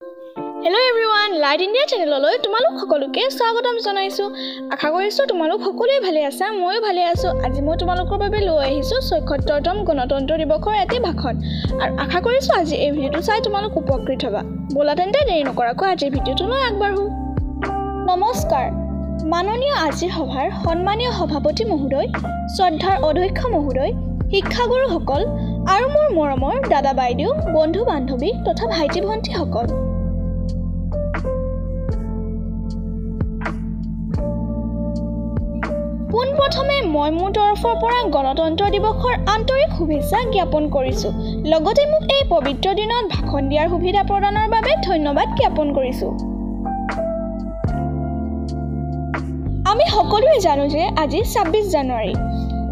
Hello everyone, Light India channel তোমালোক সকলোকে স্বাগতম জনাইছো। আশা কৰিছো তোমালোক সকলোৱে ভালে আছা, ময়ো ভালে আছো। আজি মই তোমালোকৰ বাবে লৈ আহিছো ৭৬তম গণতন্ত্ৰ দিৱসৰ এটি ভাষণ। আৰু আশা কৰিছো আজি এই ভিডিঅটো চাই তোমালোক উপকৃত হ'বা। বলা তেন্তে দেৰি নকৰাকৈ আজিৰ ভিডিঅটো লৈ আগবাঢ়ো। নমস্কাৰ। মাননীয় আজিৰ সভাৰ সন্মানীয় সভাপতি মহোদয়, শ্ৰদ্ধাৰ অধ্যক্ষ মহোদয়, শিক্ষাগুৰুসকল আৰু মোৰ মৰমৰ দাদা বাইদেউ, বন্ধু বান্ধৱী তথা ভাইটি ভণ্টিসকল। পোনপ্ৰথমে মই মোৰ তৰফৰ পৰা গণতন্ত্ৰ দিৱসৰ আন্তৰিক শুভেচ্ছা জ্ঞাপন কৰিছোঁ। লগতে মোক এই পবিত্ৰ দিনত ভাষণ দিয়াৰ সুবিধা প্ৰদানৰ বাবে ধন্যবাদ জ্ঞাপন কৰিছোঁ। আমি সকলোৱে জানো যে আজি ২৬ জানুৱাৰী।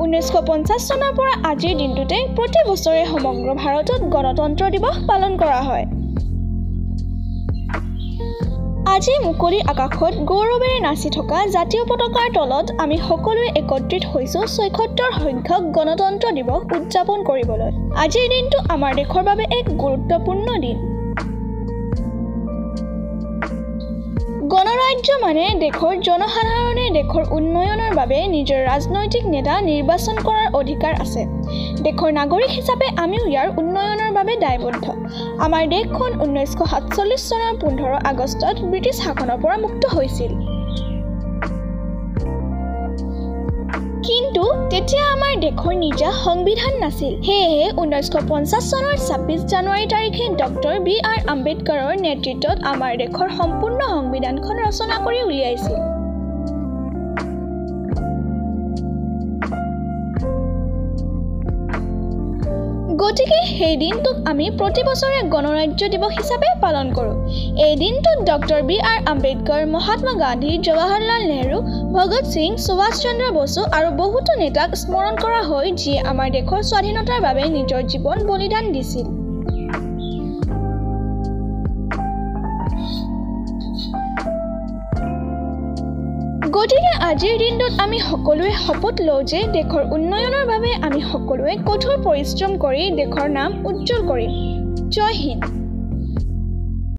১৯৫০ চনৰ পৰা আজিৰ দিনটোতে প্ৰতি বছৰে সমগ্ৰ ভাৰতত গণতন্ত্ৰ দিৱস পালন কৰা হয়। আজি মুকলি আকাশত গৌৰৱেৰে নাচি থকা জাতীয় পতাকাৰ তলত আমি সকলোৱে একত্ৰিত হৈছোঁ ৭৬ সংখ্যক গণতন্ত্ৰ দিৱস উদযাপন কৰিবলৈ। আজিৰ দিনটো আমাৰ দেশৰ বাবে এক গুৰুত্বপূৰ্ণ দিন। গণৰাজ্য মানে দেশৰ জনসাধাৰণে দেশৰ উন্নয়নৰ বাবে নিজৰ ৰাজনৈতিক নেতা নিৰ্বাচন কৰাৰ অধিকাৰ আছে। দেশৰ নাগৰিক হিচাপে আমিও ইয়াৰ উন্নয়নৰ বাবে দায়বদ্ধ। আমাৰ দেশখন ১৯৪৭ চনৰ ১৫ আগষ্টত ব্ৰিটিছ শাসনৰ পৰা মুক্ত হৈছিল। কিন্তু তেতিয়া আমাৰ দেশৰ নিজা সংবিধান নাছিল। সেয়েহে ১৯৫০ চনৰ ২৬ জানুৱাৰী তাৰিখে ডক্টৰ বি.আৰ. আম্বেদকাৰৰ নেতৃত্বত আমাৰ দেশৰ সম্পূৰ্ণ সংবিধানখন ৰচনা কৰি উলিয়াইছিল। গতিকে সেই দিনটোক আমি প্ৰতি বছৰে গণৰাজ্য দিৱস হিচাপে পালন কৰোঁ। এই দিনটোত ডক্টৰ বি.আৰ. আম্বেদকাৰ, মহাত্মা গান্ধী, জৱাহৰলাল নেহৰু, ভগত সিং, সুভাষ চন্দ্ৰ বসু আৰু বহুতো নেতাক স্মৰণ কৰা হয় যিয়ে আমাৰ দেশৰ স্বাধীনতাৰ বাবে নিজৰ জীৱন বলিদান দিছিল। গতিকে আজিৰ দিনটোত আমি সকলোৱে শপত লওঁ যে দেশৰ উন্নয়নৰ বাবে আমি সকলোৱে কঠোৰ পৰিশ্ৰম কৰি দেশৰ নাম উজ্জ্বল কৰিম। জয় হিন্দ।